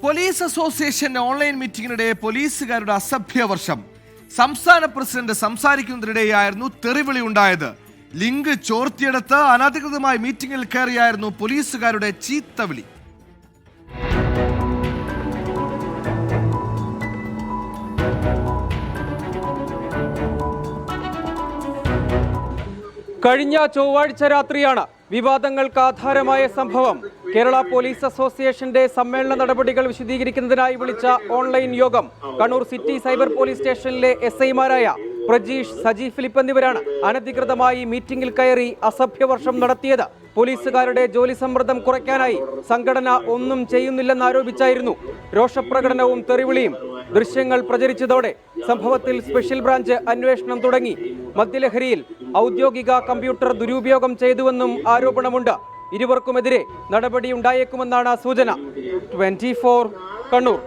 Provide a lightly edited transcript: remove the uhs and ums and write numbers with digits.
Police association online മീറ്റിംഗിനിടെ പോലീസുകാരുടെ അസഭ്യവർഷം. സംസ്ഥാന president സംസാരിക്കുന്നതിനിടെയായിരുന്നു തെറിവിളി ഉണ്ടായത്. ലിങ്ക് ചോർത്തിയെടുത്ത് അനധികൃതമായി മീറ്റിംഗിൽ കയറിയായിരുന്നു പോലീസുകാരുടെ ചീത്തവിളി. കഴിഞ്ഞ ചൊവ്വാഴ്ച രാത്രിയാണ് വിവാദങ്ങൾക്ക് ആധാരമായ സംഭവം. കേരള പോലീസ് അസോസിയേഷന്റെ സമ്മേളന നടപടികൾ വിശദീകരിക്കുന്നതിനായി വിളിച്ച ഓൺലൈൻ യോഗം കണ്ണൂർ സിറ്റി സൈബർ പോലീസ് സ്റ്റേഷനിലെ SI-മാരായ പ്രജീഷ്, സജി ഫിലിപ്പ് എന്നിവരാണ് അനധികൃതമായി മീറ്റിംഗിൽ കയറി അസഭ്യവർഷം നടത്തിയത്. പോലീസുകാരുടെ ജോലി സമ്മർദ്ദം കുറയ്ക്കാനായി സംഘടന ഒന്നും ചെയ്യുന്നില്ലെന്നാരോപിച്ചായിരുന്നു രോഷപ്രകടനവും തെറിവിളിയും. ദൃശ്യങ്ങൾ പ്രചരിച്ചതോടെ സംഭവത്തിൽ സ്പെഷ്യൽ ബ്രാഞ്ച് അന്വേഷണം തുടങ്ങി. മദ്യലഹരിയിൽ ഔദ്യോഗിക കമ്പ്യൂട്ടർ ദുരുപയോഗം ചെയ്തുവെന്നും ആരോപണമുണ്ട്. ഇരുവർക്കുമെതിരെ നടപടിയുണ്ടായേക്കുമെന്നാണ് സൂചന. 24 കണ്ണൂർ.